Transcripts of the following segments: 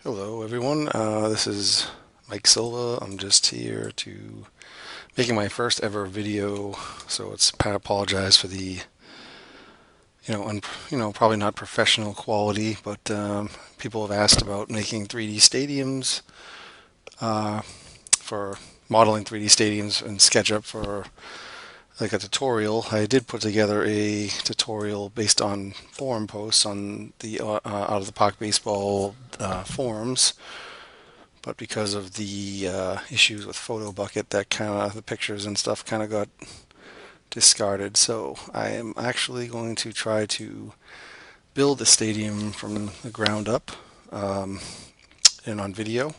Hello everyone, this is Mike Silva. I'm just here to making my first ever video, so I apologize for the probably not professional quality, but people have asked about making 3D stadiums for modeling 3D stadiums in SketchUp for like a tutorial. I did put together a tutorial based on forum posts on the Out of the Park Baseball forums. But because of the issues with PhotoBucket, that kind of the pictures and stuff kind of got discarded. So I am actually going to try to build the stadium from the ground up and on video,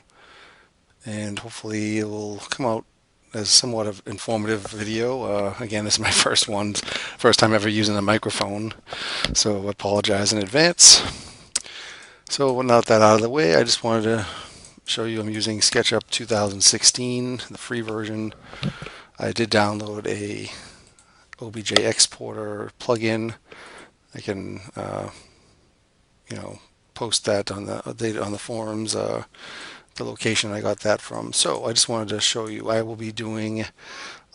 and hopefully it will come out as somewhat of informative video. Again, this is my first time ever using a microphone, so I apologize in advance. So now that out of the way, I just wanted to show you I'm using SketchUp 2016, the free version. I did download a OBJ exporter plugin. I can post that on the forums, the location I got that from. So I just wanted to show you I will be doing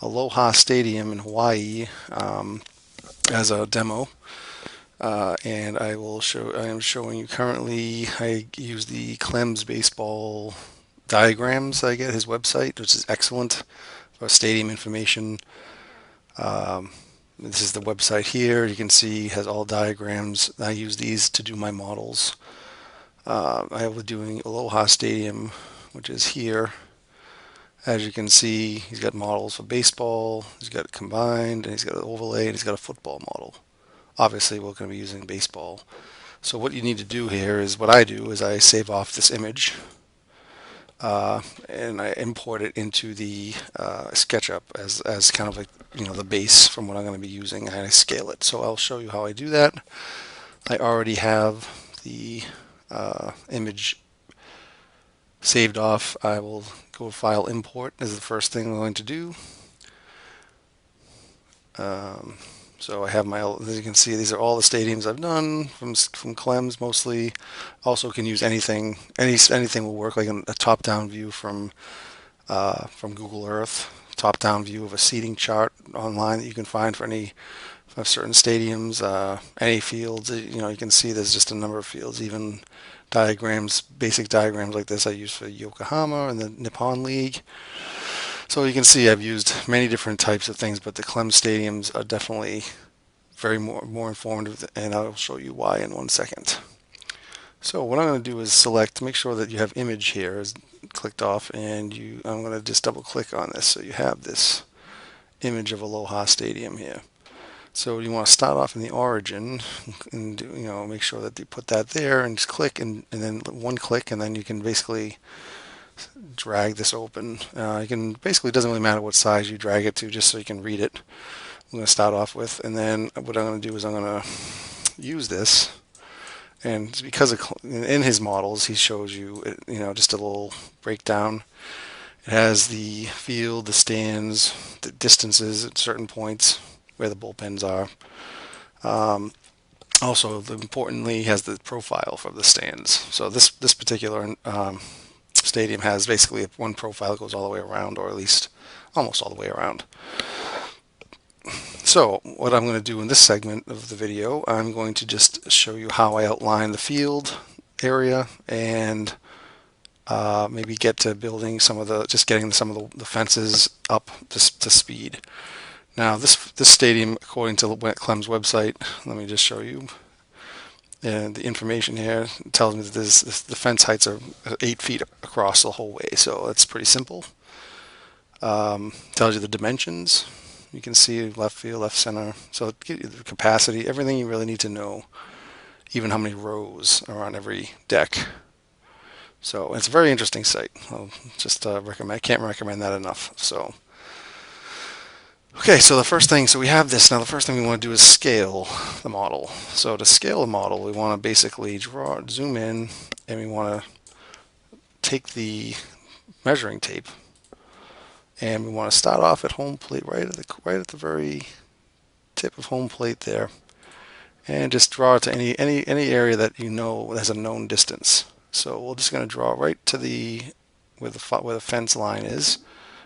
Aloha Stadium in Hawaii as a demo. And I am showing you currently, I use the Clem's baseball diagrams I get his website, which is excellent for stadium information. This is the website here. You can see has all diagrams. I use these to do my models. I will be doing Aloha Stadium, which is here. As you can see, he's got models for baseball, he's got it combined, and he's got an overlay, and he's got a football model. Obviously, we're going to be using baseball. So what you need to do here is what I do is I save off this image and I import it into the SketchUp as kind of like the base from what I'm going to be using, and I scale it. So I'll show you how I do that. I already have the image saved off. I will go to File Import is the first thing I'm going to do. So I have as you can see, these are all the stadiums I've done from Clem's mostly. Also can use anything will work, like a top-down view from Google Earth, top-down view of a seating chart online that you can find for certain stadiums, any fields. You can see there's just a number of fields, even diagrams, basic diagrams like this I use for Yokohama and the Nippon League. So you can see I've used many different types of things, but the Clem stadiums are definitely very more informative, and I'll show you why in 1 second. So what I'm going to do is make sure that you have image here is clicked off, and I'm going to just double click on this so you have this image of Aloha Stadium here. So you want to start off in the origin and make sure that you put that there and just click, and then one click, and then you can basically drag this open. You can basically, it doesn't really matter what size you drag it to, just so you can read it. I'm going to start off with, and then what I'm going to do is I'm going to use this, and because in his models he shows you just a little breakdown. It has the field, the stands, the distances at certain points where the bullpens are. Also, importantly, has the profile for the stands. So this particular stadium has basically one profile that goes all the way around, or at least almost all the way around. So what I'm going to do in this segment of the video, I'm going to just show you how I outline the field area, and maybe get to building getting some of the fences up to speed. Now this stadium, according to Clem's website, let me just show you. And the information here tells me that the fence heights are 8 feet across the whole way, so that's pretty simple. Tells you the dimensions. You can see left field, left center. So it gives you the capacity, everything you really need to know, even how many rows are on every deck. So it's a very interesting site. I'll just recommend. I can't recommend that enough. So. Okay, so we have this. Now the first thing we want to do is scale the model. So to scale the model, we want to basically zoom in, and we want to take the measuring tape, and we want to start off at home plate, right at the very tip of home plate there, and just draw it to any area that has a known distance. So we're just going to draw right to the where the fence line is,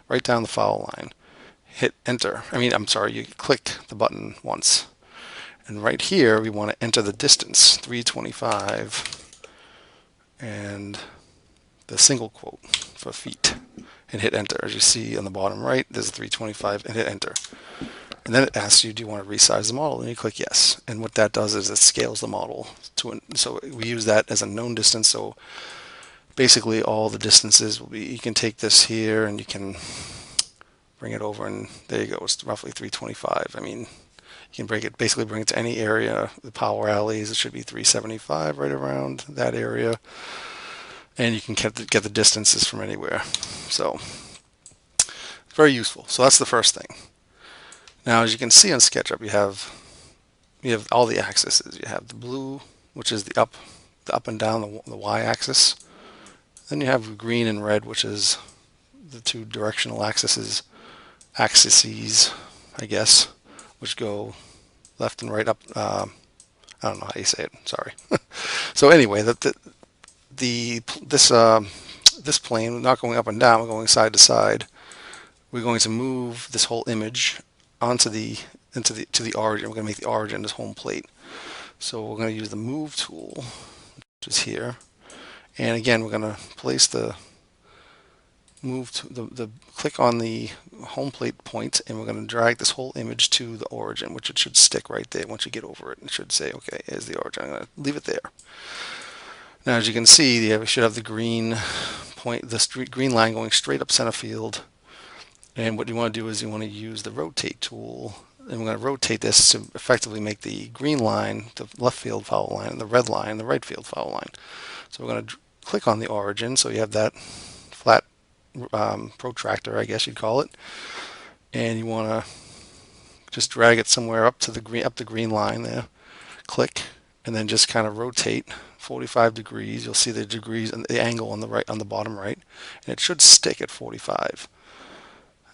right down the foul line. Hit enter. I'm sorry, you click the button once. And right here we want to enter the distance, 325, and the single quote for feet, and hit enter. As you see on the bottom right, there's 325, and hit enter. And then it asks you, do you want to resize the model? And you click yes. And what that does is it scales the model so we use that as a known distance. So basically all the distances will be, you can take this here and you can bring it over, and there you go. It's roughly 325. You can basically bring it to any area. The power alleys, it should be 375 right around that area. And you can get the distances from anywhere. So very useful. So that's the first thing. Now, as you can see on SketchUp, you have all the axes. You have the blue, which is the up and down, the y-axis. Then you have green and red, which is the two directional axes, I guess, which go left and right up. I don't know how you say it. Sorry. So anyway, this plane, not going up and down, we're going side to side. We're going to move this whole image to the origin. We're going to make the origin this home plate. So we're going to use the move tool, which is here. And again, we're going to place the click on the home plate point, and we're going to drag this whole image to the origin, which it should stick right there. Once you get over it, it should say, okay, here's the origin. I'm going to leave it there. Now, as you can see, we should have the green point, green line going straight up center field. And what you want to do is you want to use the rotate tool, and we're going to rotate this to effectively make the green line the left field foul line and the red line the right field foul line. So we're going to click on the origin, so you have that flat protractor, I guess you'd call it, and you want to just drag it somewhere up the green line there. Click, and then just kind of rotate 45 degrees. You'll see the degrees and the angle on the bottom right, and it should stick at 45.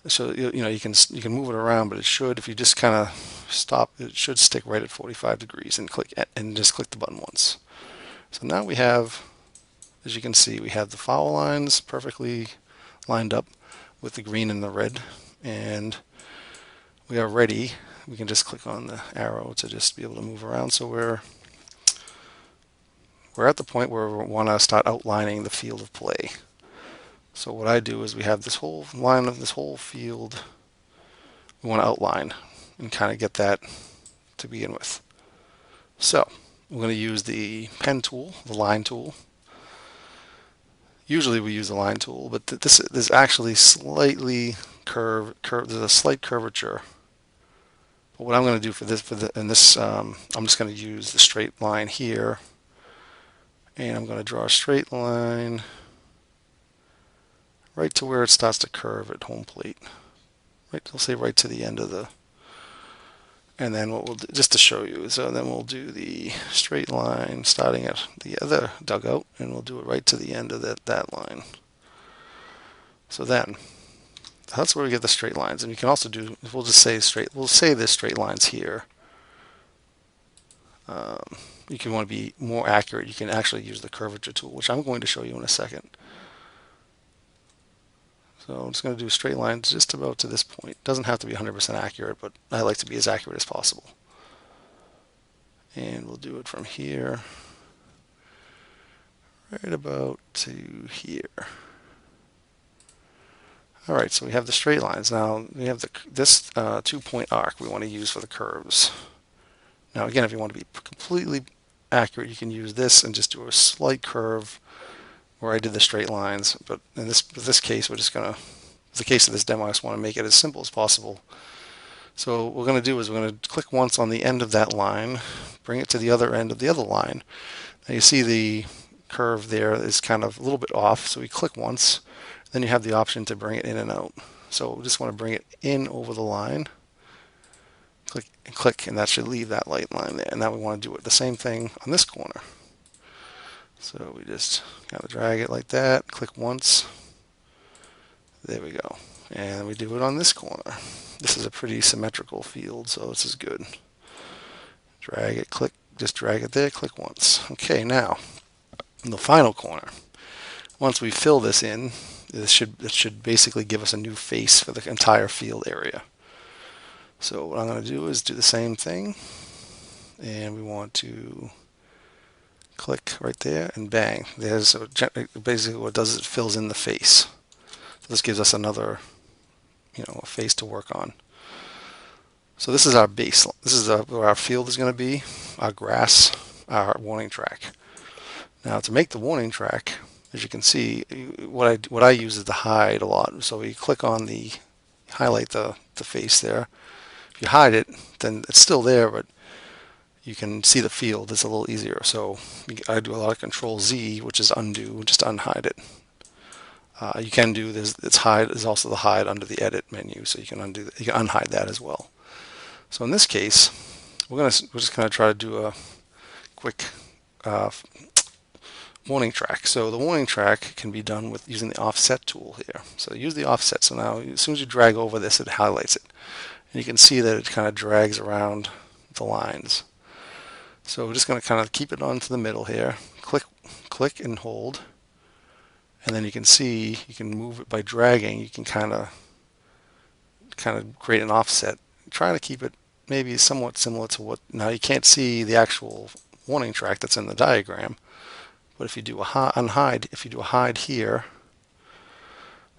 So you can move it around, but it should, if you just kind of stop, it should stick right at 45 degrees, and just click the button once. So now we have, as you can see, we have the foul lines perfectly lined up with the green and the red, and we are ready. We can just click on the arrow to just be able to move around. So we're at the point where we want to start outlining the field of play. So what I do is we have this whole line of this whole field we want to outline and kind of get that to begin with. So we're going to use the pen tool, the line tool. Usually we use the line tool, but there's actually slightly there's a slight curvature. But what I'm going to do I'm just going to use the straight line here, and I'm going to draw a straight line right to where it starts to curve at home plate. Right, I'll say right to the end of the, and then what we'll do, just to show you, so then we'll do the straight line starting at the other dugout, and we'll do it right to the end of that line. So then, that's where we get the straight lines, and you can also do, we'll say there's straight lines here. You can want to be more accurate, you can actually use the curvature tool, which I'm going to show you in a second. So I'm just going to do straight lines just about to this point. It doesn't have to be 100% accurate, but I like to be as accurate as possible. And we'll do it from here right about to here. All right, so we have the straight lines. Now we have this 2-point arc we want to use for the curves. Now again, if you want to be completely accurate, you can use this and just do a slight curve where I did the straight lines, but in this case, we're just going to, in the case of this demo, I just want to make it as simple as possible. So what we're going to do is we're going to click once on the end of that line, bring it to the other end of the other line. Now you see the curve there is kind of a little bit off, so we click once, then you have the option to bring it in and out. So we just want to bring it in over the line, click and click, and that should leave that light line there. And now we want to do it the same thing on this corner. So we just kind of drag it like that, click once, there we go. And we do it on this corner. This is a pretty symmetrical field, so this is good. Drag it, click, just drag it there, click once. Okay, now, in the final corner. Once we fill this in, it should basically give us a new face for the entire field area. So what I'm going to do is do the same thing, and we want to click right there, and bang. There's basically what it does is it fills in the face. So this gives us another, a face to work on. So this is our base. This is where our field is going to be, our grass, our warning track. Now to make the warning track, as you can see, what I use is the hide a lot. So we click on highlight the face there. If you hide it, then it's still there, but you can see the field. It's a little easier. So I do a lot of Control Z, which is undo, just to unhide it. You can do this. It's hide. There's also the hide under the edit menu, so you can you can unhide that as well. So in this case, we're just gonna try to do a quick warning track. So the warning track can be done with using the offset tool here. So use the offset. So now as soon as you drag over this, it highlights it. And you can see that it kind of drags around the lines. So we're just going to kind of keep it onto the middle here. Click and hold. And then you can see you can move it by dragging. You can kind of create an offset. Try to keep it maybe somewhat similar to what, now you can't see the actual warning track that's in the diagram. But if you do a hide here,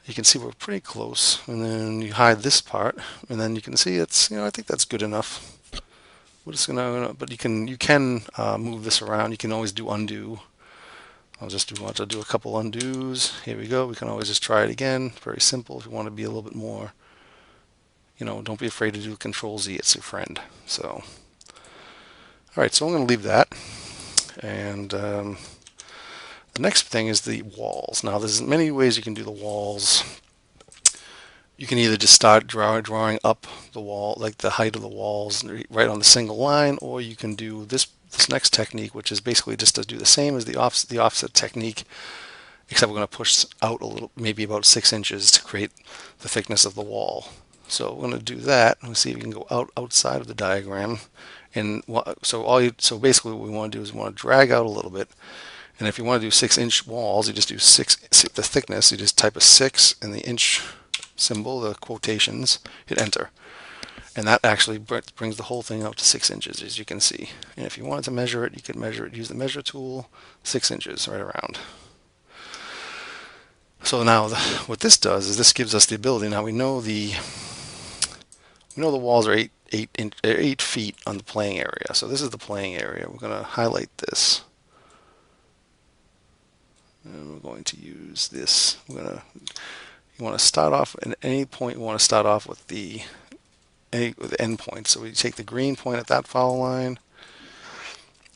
you can see we're pretty close. And then you hide this part, and then you can see it's, I think that's good enough. We're just gonna, but you can move this around. You can always do undo. I'll do a couple undos. Here we go. We can always just try it again. Very simple. If you want to be a little bit more, don't be afraid to do Control Z. It's your friend. So, all right. So I'm going to leave that, and the next thing is the walls. Now there's many ways you can do the walls. You can either just start drawing up the wall, like the height of the walls right on the single line, or you can do this next technique, which is basically just to do the same as the offset technique, except we're going to push out a little, maybe about 6 inches to create the thickness of the wall. So we're going to do that. Let's see if we can go outside of the diagram. And so basically what we want to do is we want to drag out a little bit. And if you want to do 6-inch walls, you just do the thickness. You just type a 6 in the inch symbol, the quotations, hit enter. And that actually brings the whole thing out to 6 inches, as you can see. And if you wanted to measure it, you could measure it, use the measure tool, 6 inches right around. So now what this does is this gives us the ability. Now we know the walls are 8 feet on the playing area. So this is the playing area. We're going to highlight this. And we're going to use this. You want to start off at any point. You want to start off with the end point. So we take the green point at that foul line,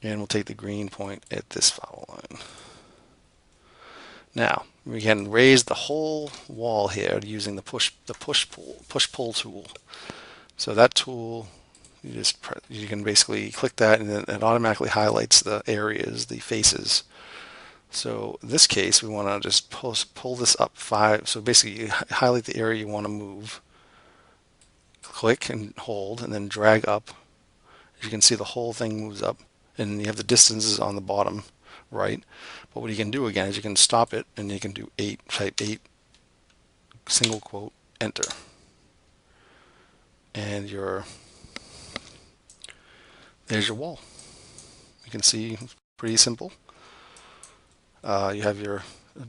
and we'll take the green point at this foul line. Now we can raise the whole wall here using the push pull tool. So that tool, you can basically click that, and then it automatically highlights the areas, the faces. So in this case, we want to just pull this up 5. So basically, you highlight the area you want to move, click and hold, and then drag up. As you can see, the whole thing moves up, and you have the distances on the bottom right. But what you can do again is you can stop it, and you can do type 8, single quote, enter. And there's your wall. You can see, pretty simple. You have your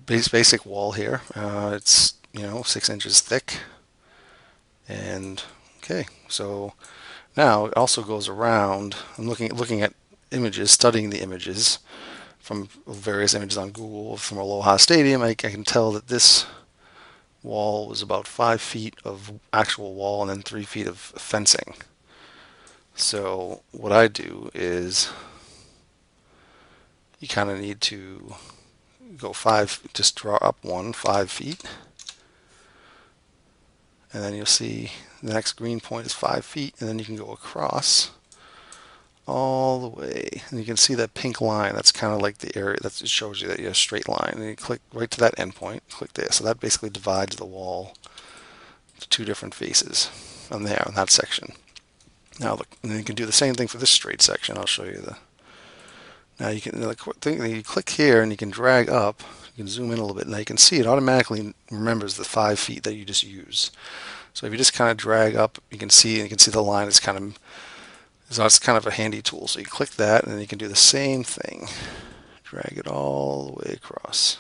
basic wall here. It's 6 inches thick, and okay. So now it also goes around. I'm looking at images, studying the images from various images on Google from Aloha Stadium. I can tell that this wall was about 5 feet of actual wall and then 3 feet of fencing. So what I do is you kind of need to go 5, just draw up 5 feet, and then you'll see the next green point is 5 feet, and then you can go across all the way, and you can see that pink line. That's kind of like the area that shows you that you have a straight line, and you click right to that end point, click there. So that basically divides the wall to 2 different faces on that section. Now look, and then you can do the same thing for this straight section. I'll show you Now you can, the thing, you click here and you can drag up, you can zoom in a little bit. Now you can see it automatically remembers the 5 feet that you just used. So if you just kind of drag up, you can see the line is kind of, so it's kind of a handy tool. So you click that and then you can do the same thing. Drag it all the way across.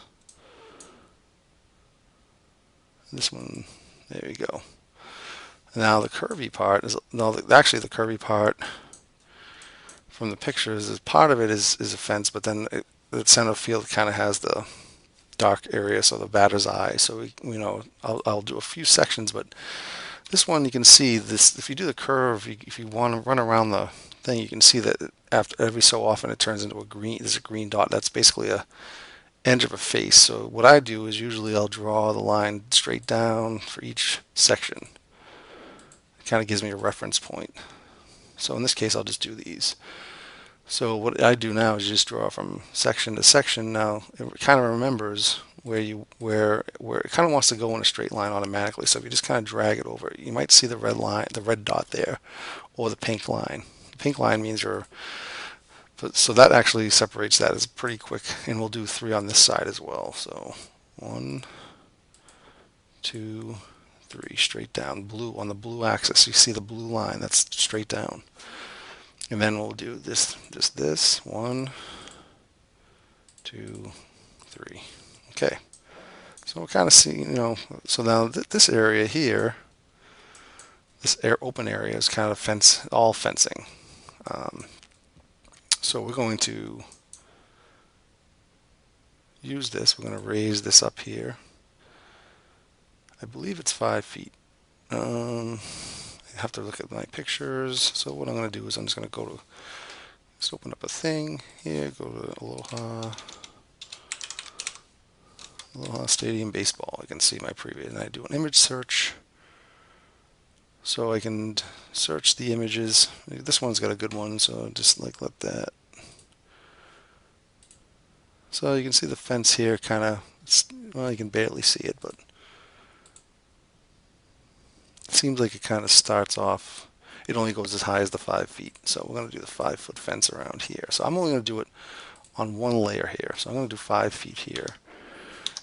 This one, there we go. Now the curvy part is, no, actually the curvy part from the pictures is part of it is a fence, but then the center field kind of has the dark area, so the batter's eye. So I'll do a few sections, but this one you can see this. If you do the curve, if you want to run around the thing, you can see that after every so often it turns into a green. There's a green dot. That's basically a edge of a face. So what I do is usually I'll draw the line straight down for each section. It kind of gives me a reference point. So in this case, I'll just do these. So what I do now is just draw from section to section. Now it kind of remembers where it kind of wants to go in a straight line automatically. So if you just kind of drag it over, you might see the red line, the red dot there, or the pink line. The pink line means so that actually separates that as pretty quick, and we'll do 3 on this side as well. So 1, 2, 3, straight down, blue on the blue axis. You see the blue line, that's straight down. And then we'll do just this, 1, 2, 3. Okay. So we'll kind of see, so now this area here, this open area is kind of all fencing. So we're going to use this. We're going to raise this up here. I believe it's 5 feet. I have to look at my pictures. So what I'm going to do is I'm just going to just open up a thing here, go to Aloha Stadium Baseball. I can see my previous, and I do an image search. So I can search the images. This one's got a good one, so just let that. So you can see the fence here kind of, well, you can barely see it, but it seems like it kind of starts off, it only goes as high as the 5 feet. So we're going to do the 5-foot fence around here. So I'm only going to do it on one layer here. So I'm going to do 5 feet here.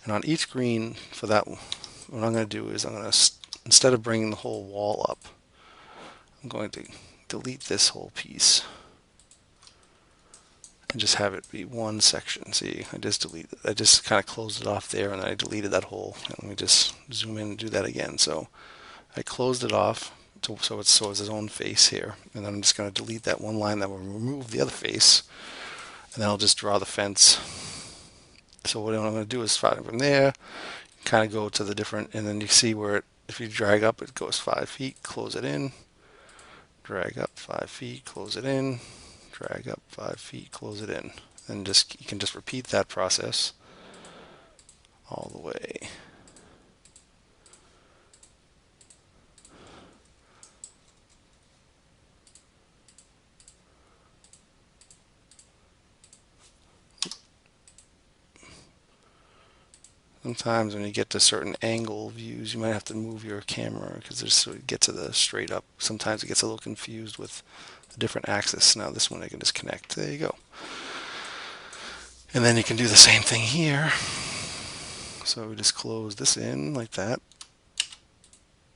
And on each green for that, what I'm going to do is instead of bringing the whole wall up, I'm going to delete this whole piece and just have it be one section. See, I just kind of closed it off there, and I deleted that whole. And let me just zoom in and do that again. So I closed it off so it's its own face here, and then I'm just going to delete that one line that will remove the other face, and then I'll just draw the fence. So what I'm going to do is from there, kind of go to the different, and then you see where if you drag up, it goes 5 feet, close it in, drag up 5 feet, close it in, drag up 5 feet, close it in, and you can just repeat that process all the way. Sometimes when you get to certain angle views, you might have to move your camera because so it gets to the straight up. Sometimes it gets a little confused with the different axis. Now this one I can just connect. There you go. And then you can do the same thing here. So we just close this in like that.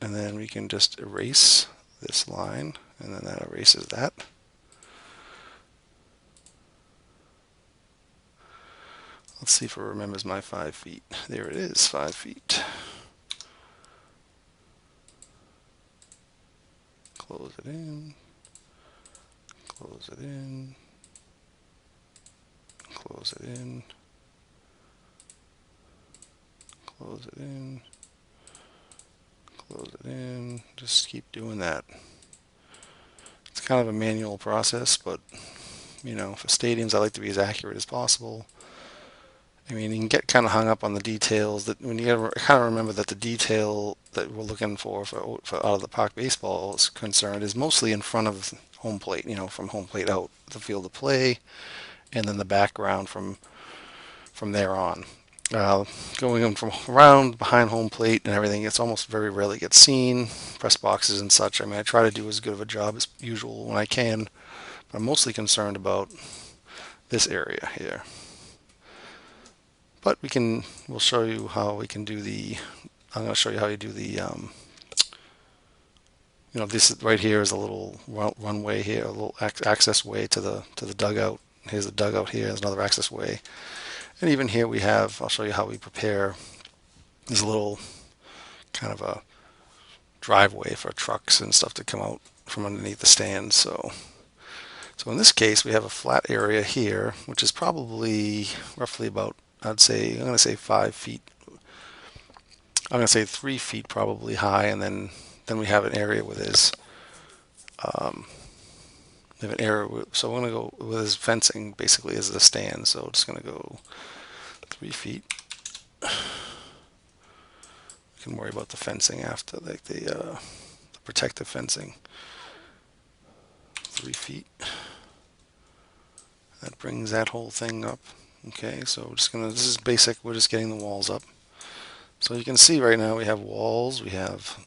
And then we can just erase this line, and then that erases that. Let's see if it remembers my 5 feet. There it is, 5 feet. Close it in, close it in, close it in, close it in, close it in. Just keep doing that. It's kind of a manual process, but for stadiums I like to be as accurate as possible. I mean, you can get kind of hung up on the details. That when you kind of remember that the detail that we're looking for out of the park baseball is concerned is mostly in front of home plate. From home plate out the field of play, and then the background from there on. Going from around behind home plate and everything, it's almost very rarely gets seen. Press boxes and such. I mean, I try to do as good of a job as usual when I can, but I'm mostly concerned about this area here. But we'll show you how we can do I'm going to show you how you do this right here is a little runway here, a little access way to the dugout. Here's the dugout here, there's another access way. And even here I'll show you how we prepare this little kind of a driveway for trucks and stuff to come out from underneath the stands. So in this case, we have a flat area here, which is probably roughly about, I'm going to say 5 feet. I'm going to say 3 feet probably high, and then we have an area with so we're going to go with his fencing basically as the stand. So I'm just going to go 3 feet. We can worry about the fencing after, like the protective fencing. 3 feet. That brings that whole thing up. Okay, so this is basic, we're just getting the walls up. So you can see right now we have walls, we have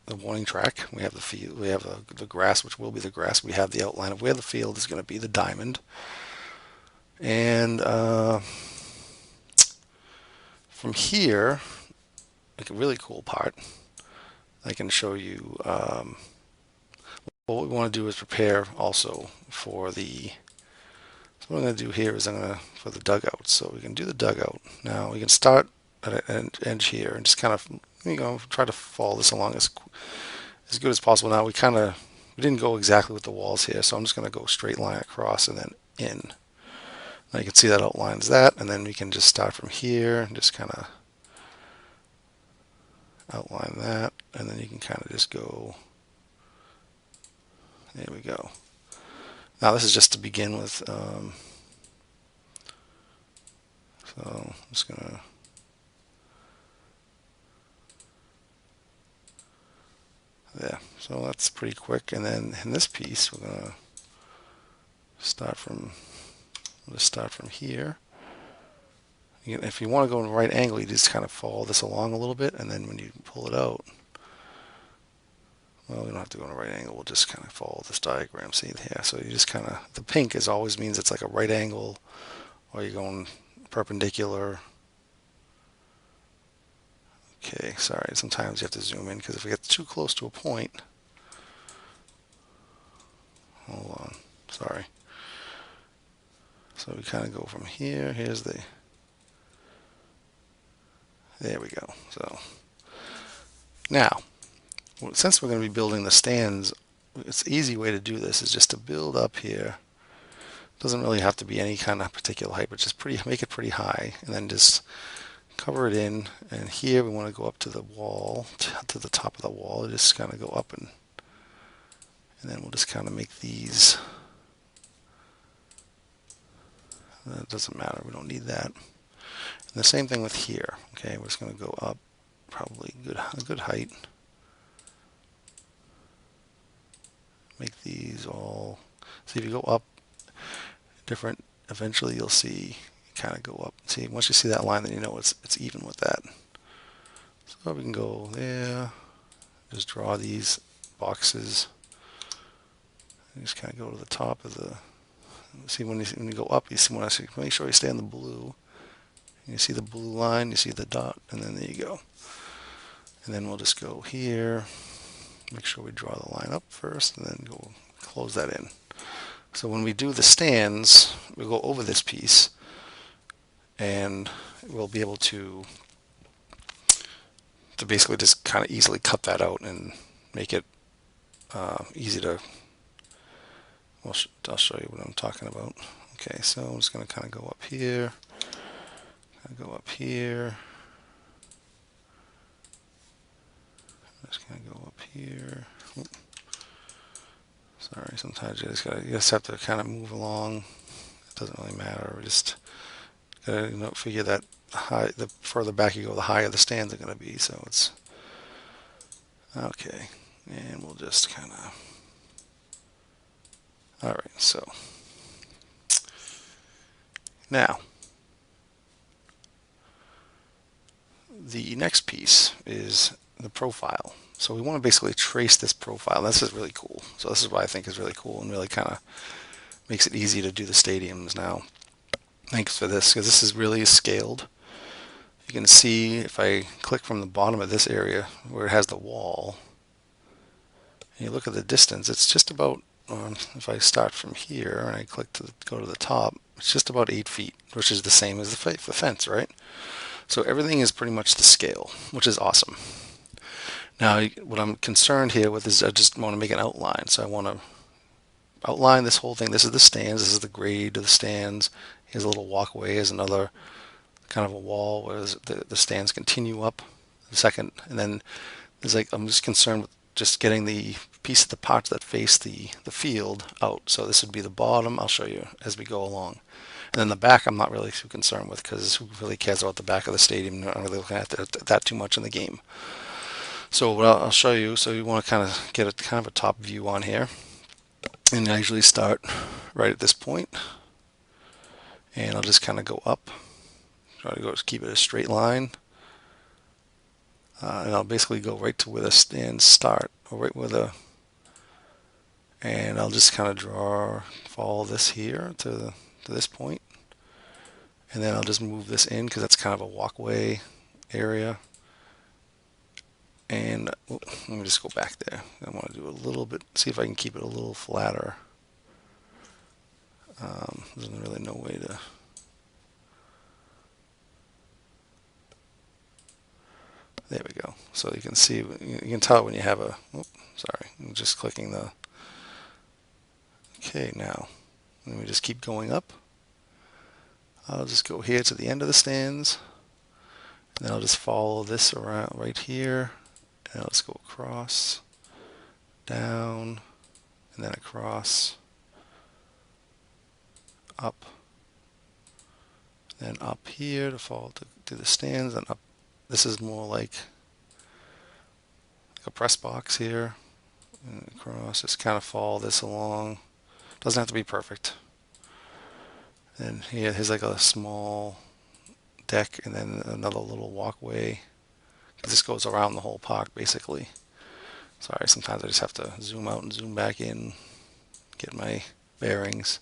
the warning track, we have the field, we have the grass, which will be the grass, we have the outline of where the field is going to be, the diamond. And from here, like a really cool part, I can show you what we want to do is prepare also for so what I'm going to do here is for the dugout. So we can do the dugout. Now we can start at an edge here and just kind of, try to follow this along as good as possible. Now we didn't go exactly with the walls here, so I'm just going to go straight line across and then in. Now you can see that outlines that, and then we can just start from here and just kind of outline that, and then you can kind of just go, there we go. Now this is just to begin with, so I'm just going to yeah, so that's pretty quick. And then in this piece, we're going to start from here. If you want to go in a right angle, you just kind of follow this along a little bit, and then when you pull it out, well, we don't have to go in a right angle. We'll just kind of follow this diagram. See here. So you just kind of, the pink always means it's like a right angle, or you're going perpendicular. Okay, sorry. Sometimes you have to zoom in because if we get too close to a point, hold on. Sorry. So we kind of go from here. There we go. So now, since we're going to be building the stands, it's an easy way to do this is just to build up here. It doesn't really have to be any kind of particular height, but just make it pretty high, and then just cover it in. And here we want to go up to the wall, to the top of the wall. Just kind of go up, and then we'll just kind of make these. That doesn't matter. We don't need that. And the same thing with here. Okay, we're just going to go up, probably a good height. Make these all. See, if you go up different, eventually you'll see kind of go up. See, once you see that line, then you know it's even with that. So we can go there. Just draw these boxes. And just kind of go to the top of the. See, when you go up, you see make sure you stay on the blue. You see the blue line, you see the dot, and then there you go. And then we'll just go here. Make sure we draw the line up first, and then go close that in. So when we do the stands, we'll go over this piece, and we'll be able to basically just kind of easily cut that out and make it easy to. Well, I'll show you what I'm talking about. Okay, so I'm just going to kind of go up here. Go up here. Just gonna go up here. Oop. Sorry, sometimes you just have to kind of move along. It doesn't really matter. We just gotta figure that the further back you go, the higher the stands are gonna be. So it's okay, and we'll just kind of. All right, so now. The next piece is the profile. So we want to basically trace this profile. This is really cool. So this is what I think is really cool and really kind of makes it easy to do the stadiums now. Thanks for this, because this is really scaled. You can see if I click from the bottom of this area where it has the wall, and you look at the distance, it's just about, if I start from here and I click to go to the top, it's just about 8 feet, which is the same as the fence, right? So everything is pretty much the scale, which is awesome. Now, what I'm concerned here with is I just want to make an outline. So I want to outline this whole thing. This is the stands. This is the grade of the stands. Here's a little walkway. Here's another kind of a wall where the stands continue up the second. And then there's like, I'm just concerned with just getting the piece of the parts that face the field out. So this would be the bottom. I'll show you as we go along. And then the back I'm not really too concerned with, because who really cares about the back of the stadium? I'm not really looking at that too much in the game. So what I'll show you, so you want to kind of get a kind of a top view on here. And I usually start right at this point, and I'll just kind of go up, try to keep it a straight line, and I'll basically go right to where the stands start, or right where and I'll just kind of follow this here to this point, and then I'll just move this in because that's kind of a walkway area. And let me just go back there. I want to do a little bit, see if I can keep it a little flatter. There's really no way to. There we go. So you can see, you can tell when you have a, sorry, I'm just clicking the, okay, now, let me just keep going up. I'll just go here to the end of the stands, and then I'll just follow this around right here, and I'll just go across, down, and then across, up, then up here to follow to the stands, and up. This is more like a press box here, and across, just kind of follow this along. Doesn't have to be perfect. And here, here's like a small deck, and then another little walkway. This goes around the whole park, basically. Sorry, sometimes I just have to zoom out and zoom back in, get my bearings.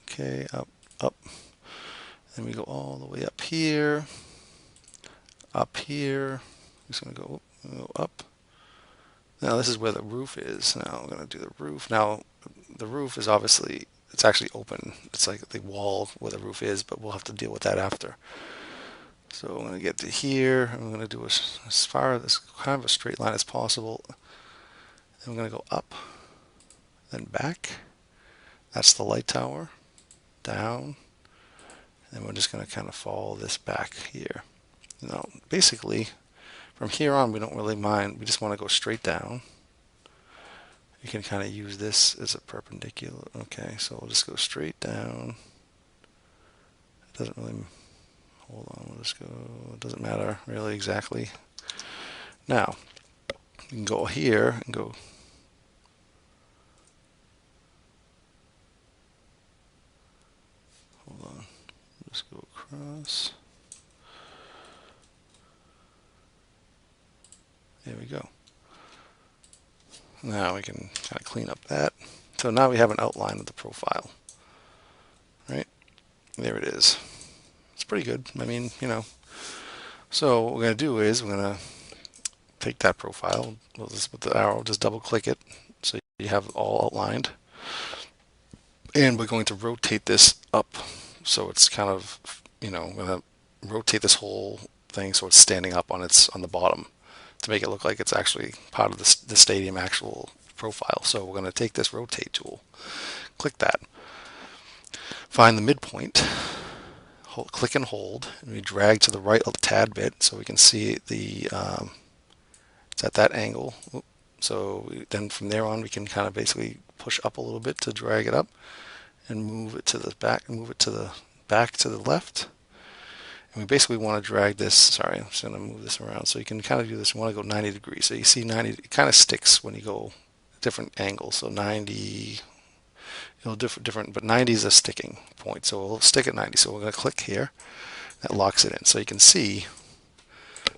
Okay, up, up. Then we go all the way up here. Up here. I'm just going to go up. Now this is where the roof is. Now I'm going to do the roof. Now the roof is obviously, it's actually open. It's like the wall where the roof is, but we'll have to deal with that after. So I'm going to get to here. I'm going to do as far as kind of a straight line as possible. Then I'm going to go up, then back. That's the light tower. Down. And we're just going to kind of follow this back here. Now, basically, from here on, we don't really mind. We just want to go straight down. You can kind of use this as a perpendicular. Okay, so we'll just go straight down. It doesn't really, hold on, we'll just go, it doesn't matter really exactly. Now, you can go here and go, hold on, just go across. There we go. Now we can kind of clean up that. So now we have an outline of the profile. Right? There it is. It's pretty good. I mean, you know. So what we're going to do is we're going to take that profile, we'll just, with the arrow, just double click it so you have it all outlined. And we're going to rotate this up so it's kind of, you know, we're going to rotate this whole thing so it's standing up on the bottom, to make it look like it's actually part of the stadium actual profile. So we're going to take this rotate tool, click that, find the midpoint, click and hold, and we drag to the right a tad bit so we can see it's at that angle. So then from there on we can kind of basically push up a little bit to drag it up and move it to the back, move it to the back to the left. And we basically want to drag this, sorry, I'm just going to move this around. So you can kind of do this, you want to go 90 degrees. So you see 90, it kind of sticks when you go different angles. So 90, it'll different, but 90 is a sticking point. So we'll stick at 90. So we're going to click here. That locks it in. So you can see,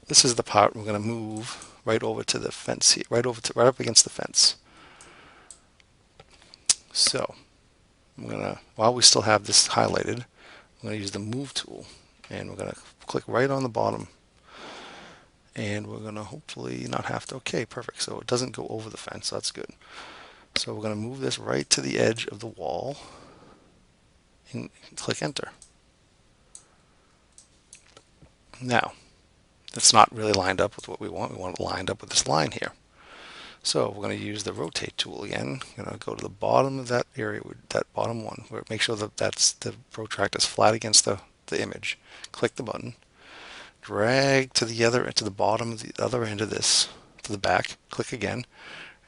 this is the part we're going to move right over to the fence here, right up against the fence. So I'm gonna, while we still have this highlighted, I'm gonna use the Move tool, and we're gonna click right on the bottom, and we're gonna hopefully not have to. Okay, perfect. So it doesn't go over the fence. So that's good. So we're gonna move this right to the edge of the wall, and click Enter. Now, that's not really lined up with what we want. We want it lined up with this line here. So we're going to use the Rotate tool again. I'm going to go to the bottom of that area, that bottom one, where make sure that the protractor is flat against the image. Click the button, drag to the bottom of the other end of this, to the back. Click again,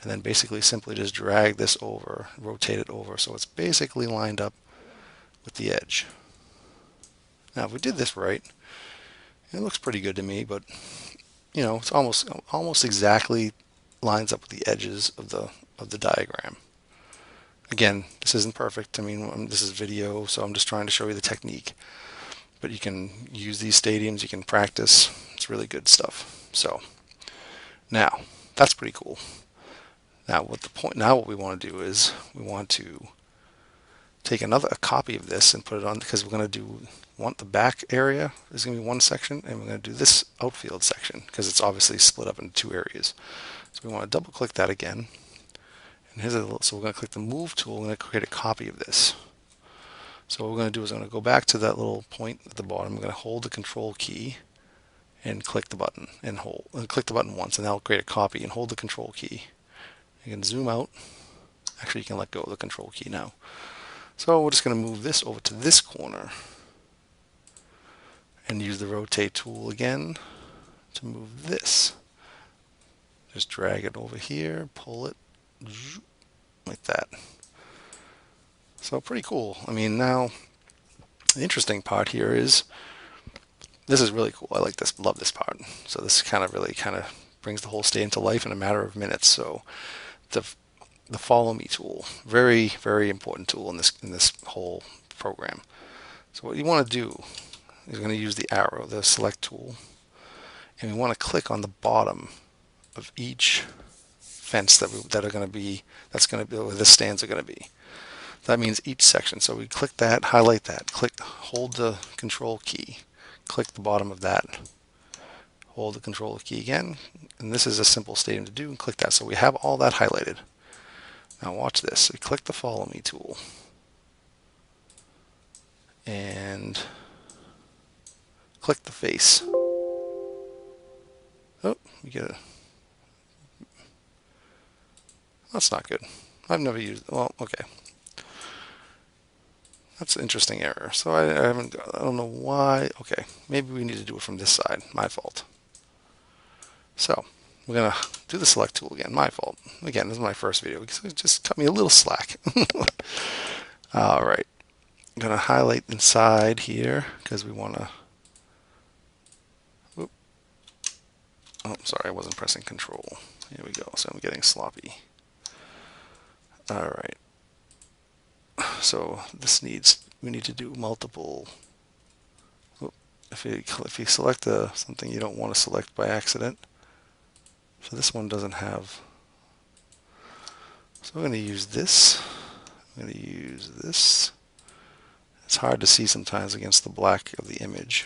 and then basically simply just drag this over, rotate it over, so it's basically lined up with the edge. Now, if we did this right, it looks pretty good to me, but you know, it's almost exactly lines up with the edges of the diagram. Again, this isn't perfect. I mean, this is video, so I'm just trying to show you the technique. But you can use these stadiums, you can practice. It's really good stuff. So now that's pretty cool. Now what we want to do is we want to take a copy of this and put it on, because we're going to want the back area is going to be one section, and we're going to do this outfield section because it's obviously split up into two areas. So we want to double click that again, and so we're going to click the Move tool. We're going to create a copy of this. So what we're going to do is I'm going to go back to that little point at the bottom. We're going to hold the Control key and click the button click the button once, and that'll create a copy, and hold the Control key. You can zoom out. Actually, you can let go of the Control key now. So we're just going to move this over to this corner and use the Rotate tool again to move this. Just drag it over here, pull it like that. So pretty cool. I mean, now the interesting part here is this is really cool. I like this, love this part. So this really brings the whole stadium to life in a matter of minutes. So the Follow Me tool, very, very important tool in this whole program. So what you want to do is going to use the arrow, the Select tool, and we want to click on the bottom of each fence that's going to be where the stands are going to be. That means each section. So we click that, highlight that, hold the Control key, click the bottom of that, hold the Control key again, and this is a simple stadium to do, and click that. So we have all that highlighted. Now watch this. We click the Follow Me tool, and click the face. Oh, we get a... That's not good. I've never used... Well, okay. That's an interesting error. So I don't know why. Okay, maybe we need to do it from this side. My fault. So we're going to do the Select tool again. My fault. Again, this is my first video, so just cut me a little slack. All right. I'm going to highlight inside here because we want to... Oh, sorry, I wasn't pressing Control. Here we go. So I'm getting sloppy. All right. So we need to do multiple. If you select something you don't want to select by accident, so this one doesn't have. So I'm going to use this. I'm going to use this. It's hard to see sometimes against the black of the image.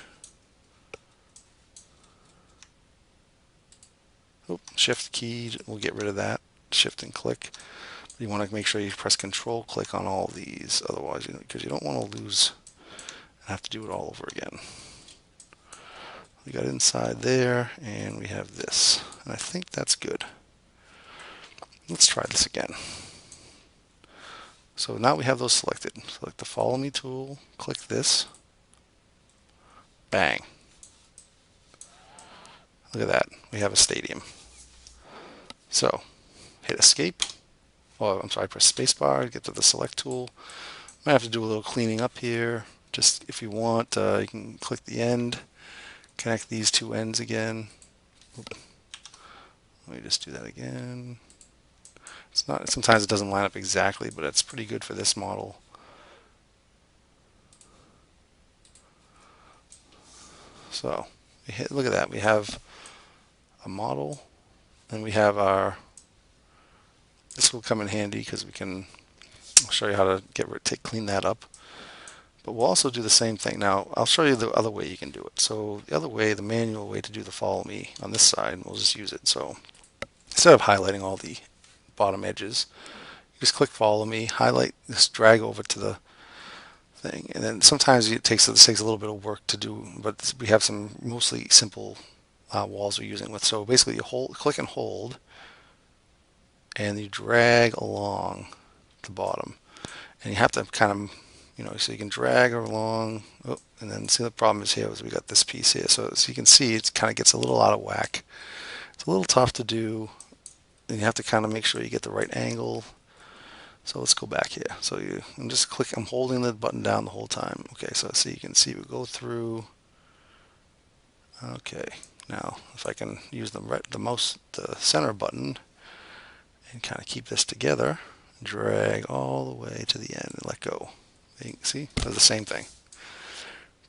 Oh, Shift key will get rid of that. Shift and click. You want to make sure you press Control click on all these, otherwise, because you don't want to lose and have to do it all over again. We got inside there, and we have this, and I think that's good. Let's try this again. So now we have those selected. Select the Follow Me tool, click this, bang. Look at that, we have a stadium. So hit Escape. Oh, I'm sorry, press spacebar to get to the Select tool. Might have to do a little cleaning up here. Just if you want, you can click the end, connect these two ends again. Let me just do that again. It's not. Sometimes it doesn't line up exactly, but it's pretty good for this model. So look at that. We have a model, and we have our. This will come in handy because we can I'll show you how to clean that up. But we'll also do the same thing. Now, I'll show you the other way you can do it. So the other way, the manual way to do the follow me on this side, we'll just use it. So instead of highlighting all the bottom edges, you just click follow me, highlight, just drag over to the thing. And then sometimes this takes a little bit of work to do, but we have some mostly simple walls we're using with. So basically you click and hold, and you drag along the bottom. And you have to kind of, so you can drag her along. Oh, and then see the problem is here is we got this piece here. So as you can see, it kind of gets a little out of whack. It's a little tough to do. And you have to kind of make sure you get the right angle. So let's go back here. So I'm holding the button down the whole time. Okay, so you can see we go through. Okay, now if I can use the center button and kind of keep this together, drag all the way to the end and let go. You can see, does the same thing.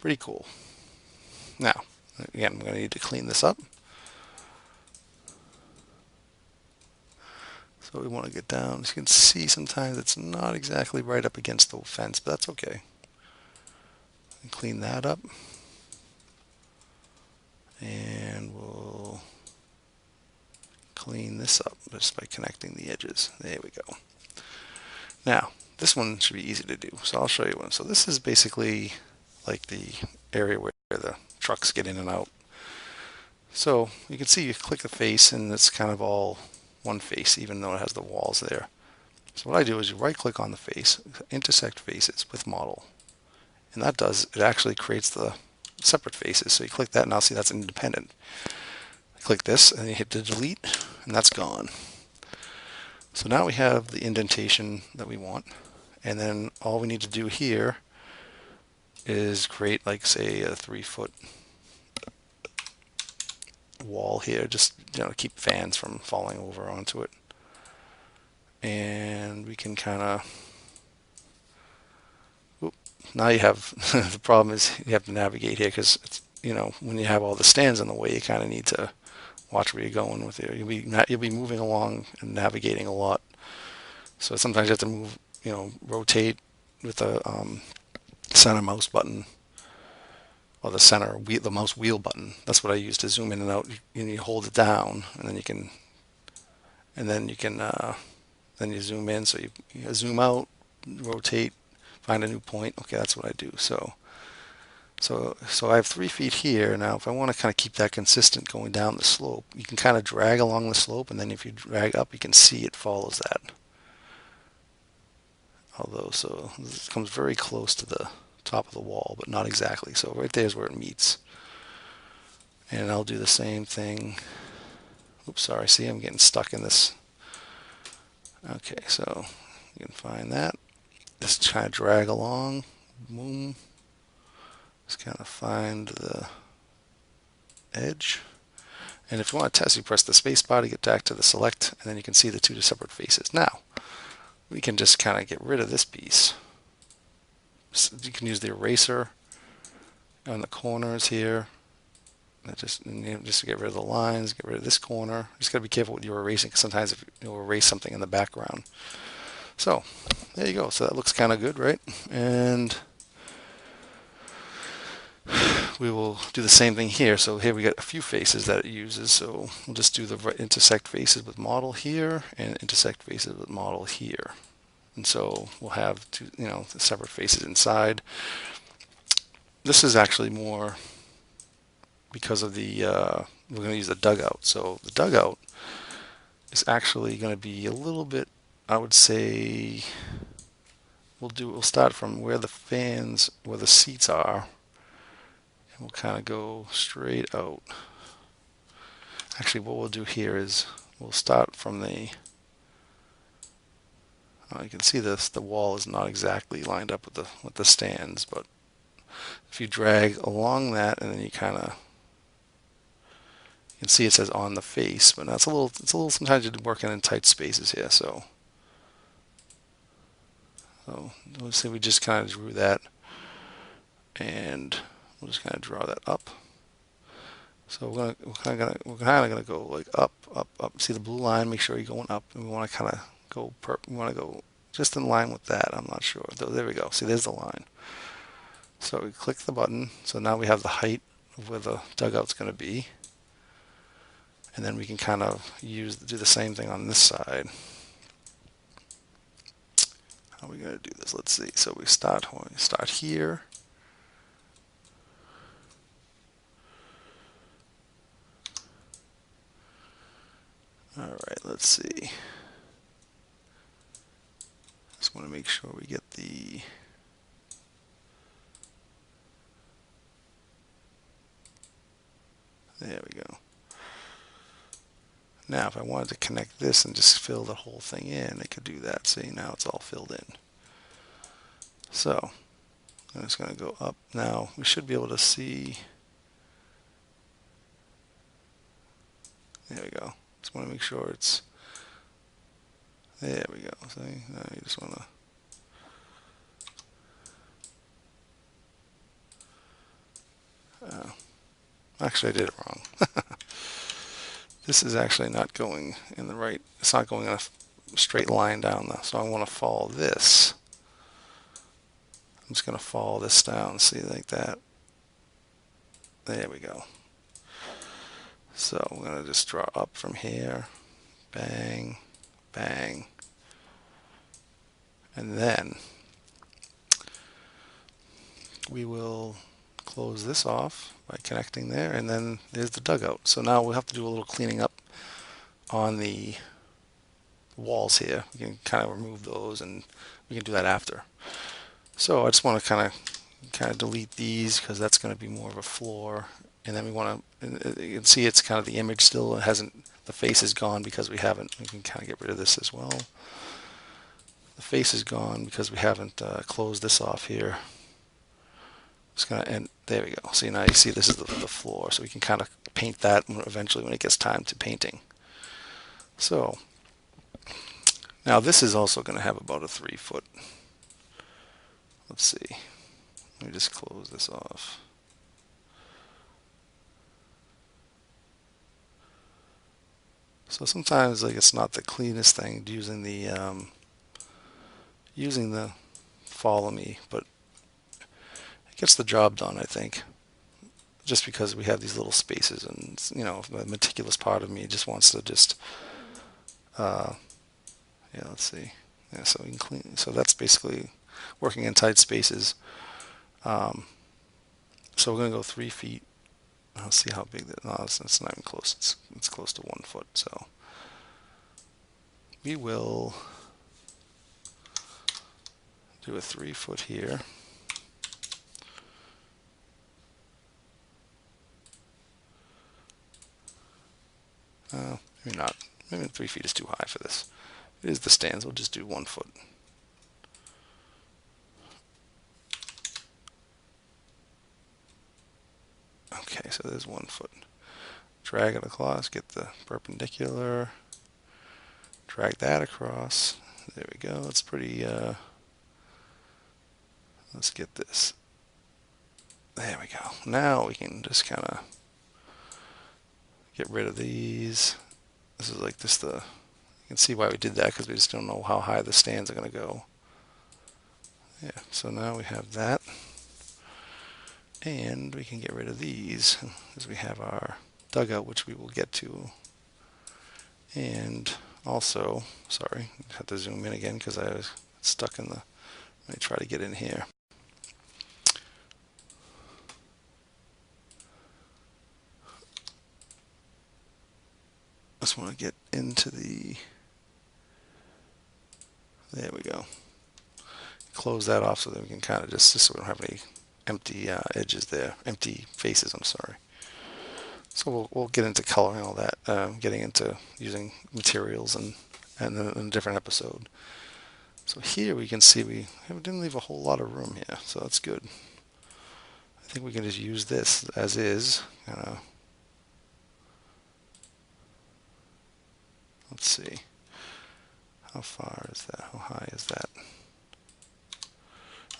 Pretty cool. Now, again, I'm going to need to clean this up. So we want to get down. As you can see, sometimes it's not exactly right up against the fence, but that's okay. And clean that up. And we'll clean this up just by connecting the edges. There we go. Now, this one should be easy to do, so I'll show you one. So this is basically like the area where the trucks get in and out. So you can see you click the face and it's kind of all one face, even though it has the walls there. So what I do is you right click on the face, Intersect Faces with Model. And it actually creates the separate faces. So you click that and now see that's independent. Click this and you hit the delete and that's gone. So now we have the indentation that we want. And then all we need to do here is create, like, say, a 3-foot wall here, just to keep fans from falling over onto it. And we can kind of, now you have, the problem is you have to navigate here because, when you have all the stands in the way, you kind of need to watch where you're going with it. You'll be moving along and navigating a lot. So sometimes you have to move, rotate with the center mouse button, or the mouse wheel button. That's what I use to zoom in and out. You hold it down, and then you can, then you zoom in. So you zoom out, rotate, find a new point. Okay, that's what I do. So I have 3 feet here. Now, if I want to kind of keep that consistent going down the slope, you can kind of drag along the slope, and then if you drag up, you can see it follows that. So this comes very close to the top of the wall, but not exactly. So right there is where it meets. And I'll do the same thing. Oops, sorry. See, I'm getting stuck in this. Okay, so you can find that. Just kind of drag along. Boom. Just kind of find the edge. And if you want to test, you press the space bar to get back to the select, and then you can see the 2 separate faces. Now, we can just kind of get rid of this piece. So you can use the eraser on the corners here. Just to get rid of the lines, get rid of this corner. Just got to be careful with your erasing, because sometimes you'll erase something in the background. So there you go. So that looks kind of good, right? And we will do the same thing here. So here we got a few faces that it uses. So we'll just do the intersect faces with model here and intersect faces with model here. And so we'll have two, the separate faces inside. This is actually more because of the, we're going to use the dugout. So the dugout is actually going to be a little bit, I would say, we'll start from where the seats are, and we'll kind of go straight out. Actually, what we'll do here is we'll start from the, you can see the wall is not exactly lined up with the stands, but if you drag along that, and then you can see it says on the face, but that's it's a little, sometimes you're working in tight spaces here. So let's say we just kind of drew that, and we'll just kind of draw that up. So we're kind of gonna go like up, up, up. See the blue line? Make sure you're going up, and we want to kind of go just in line with that. I'm not sure. There we go. See, there's the line. So we click the button. So now we have the height of where the dugout's going to be. And then we can kind of do the same thing on this side. How are we going to do this? Let's see. So we start here. All right, let's see. Just want to make sure we get the there we go. Now if I wanted to connect this and just fill the whole thing in, I could do that. See, now it's all filled in. So I'm just going to go up. Now we should be able to see. There we go. Just want to make sure it's there we go. See, now you just want to actually I did it wrong. This is actually not going in the right, it's not going in a straight line down though, so I want to follow this. I'm just going to follow this down, see, like that. There we go. So I'm going to just draw up from here, bang, bang, and then we will close this off by connecting there, and then there's the dugout. So now we'll have to do a little cleaning up on the walls here. We can kind of remove those, and we can do that after. So I just want to kind of delete these because that's going to be more of a floor, and then we want to, you can see it's kind of the image still. It hasn't, the face is gone because we haven't. We can kind of get rid of this as well. The face is gone because we haven't closed this off here. It's gonna end. There we go. See, now you see this is the floor, so we can kind of paint that eventually when it gets time to painting. So now this is also going to have about a 3 foot. Let's see. Let me just close this off. So sometimes like it's not the cleanest thing using the follow me, but it gets the job done, I think. Just because we have these little spaces, and you know, the meticulous part of me just wants to just yeah, let's see. Yeah, so we can clean. So that's basically working in tight spaces. So we're going to go 3 feet. I'll see how big that. No, it's not even close. It's close to 1 foot. So we will do a 3 foot here. Maybe not. Maybe 3 feet is too high for this. It is the stands. We'll just do 1 foot. Okay, so there's 1 foot. Drag it across, get the perpendicular, drag that across. There we go. It's pretty, let's get this. There we go. Now we can just kind of get rid of these. This is like this, you can see why we did that, because we just don't know how high the stands are going to go. Yeah, so now we have that. And we can get rid of these, as we have our dugout, which we will get to. And also, sorry, I have to zoom in again because I was stuck in the, let me try to get in here. Just want to get into the, there we go. Close that off so that we can kind of just so we don't have any empty edges there, empty faces, I'm sorry. So we'll get into coloring all that, getting into using materials and in a different episode. So here we can see we didn't leave a whole lot of room here, so that's good. I think we can just use this as is. Let's see. How far is that? How high is that?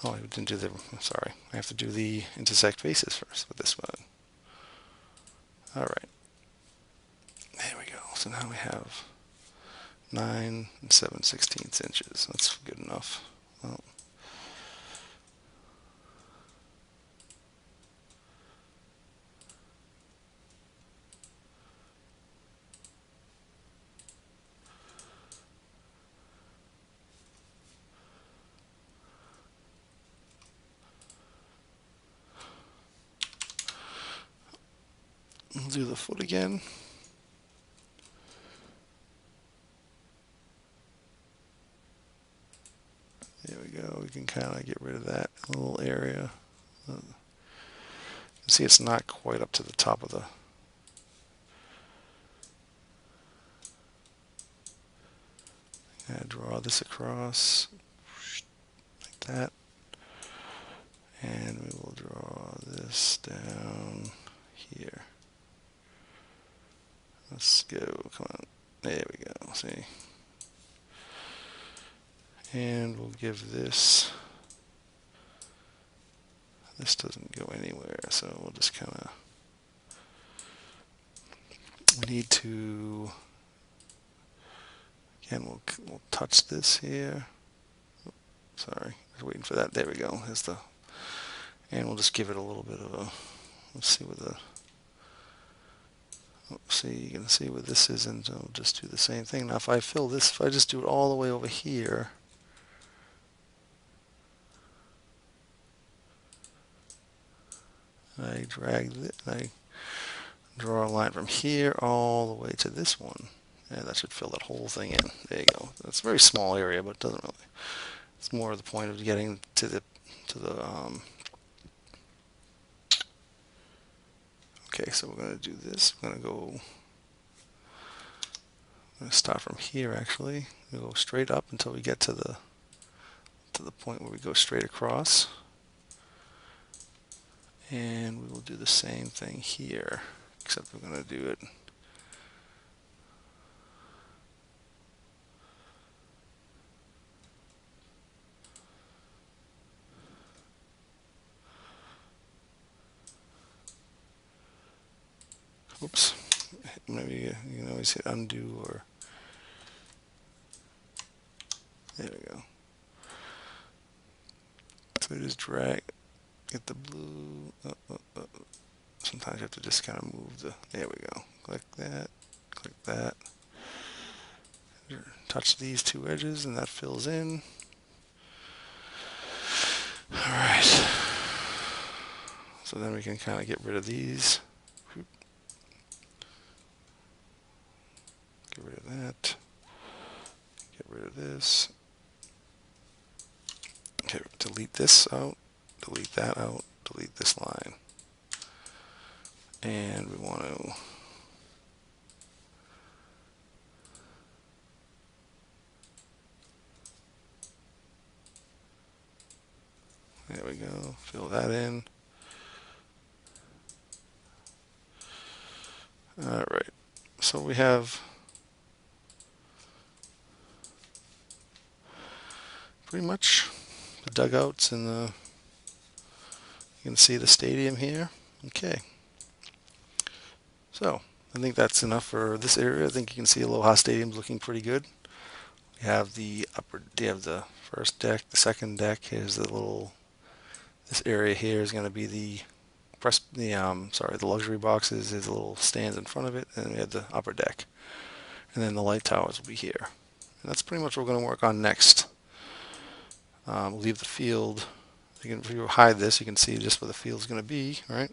Oh, I didn't do I'm sorry. I have to do the intersect faces first with this one. All right. There we go. So now we have 9 and 7/16 inches. That's good enough. Well, we'll do the foot again. There we go. We can kind of get rid of that little area. You can see it's not quite up to the top of the. Draw this across like that, and we will draw this down here. Let's go. Come on. There we go. See. And we'll give this. This doesn't go anywhere, so we'll just kind of. We need to. Again, we'll touch this here. Sorry, I was waiting for that. There we go. There's the. And we'll just give it a little bit of a. Let's see what the. See, you can see what this is, and I'll just do the same thing. Now, if I fill this, if I just do it all the way over here. I drag it, I draw a line from here all the way to this one. And that should fill that whole thing in. There you go. It's a very small area, but it doesn't really. It's more the point of getting to the okay, so we're going to do this. We're going to go. I'm going to start from here. Actually, we go straight up until we get to the point where we go straight across. And we will do the same thing here, except we're going to do it. Oops. Maybe you can always hit undo or. There we go. So just drag, get the blue. Sometimes you have to just kind of move the. There we go. Click that. Touch these two edges, and that fills in. All right. So then we can kind of get rid of these. Get rid of that. Get rid of this. Okay, delete this out. Delete that out. Delete this line. And we want to there we go, fill that in. All right, so we have pretty much the dugouts and the, you can see the stadium here. Okay. So I think that's enough for this area. I think you can see Aloha Stadium's looking pretty good. We have the first deck, the second deck. Here's the little. This area here is going to be the luxury boxes. There's a little stands in front of it, and we have the upper deck, and then the light towers will be here. And that's pretty much what we're going to work on next. We'll leave the field. If you hide this, you can see just where the field is going to be, right?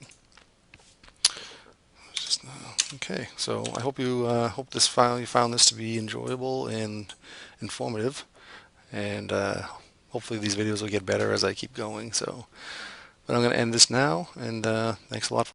Okay, so I hope you found this to be enjoyable and informative, and hopefully these videos will get better as I keep going. So, but I'm going to end this now, and thanks a lot.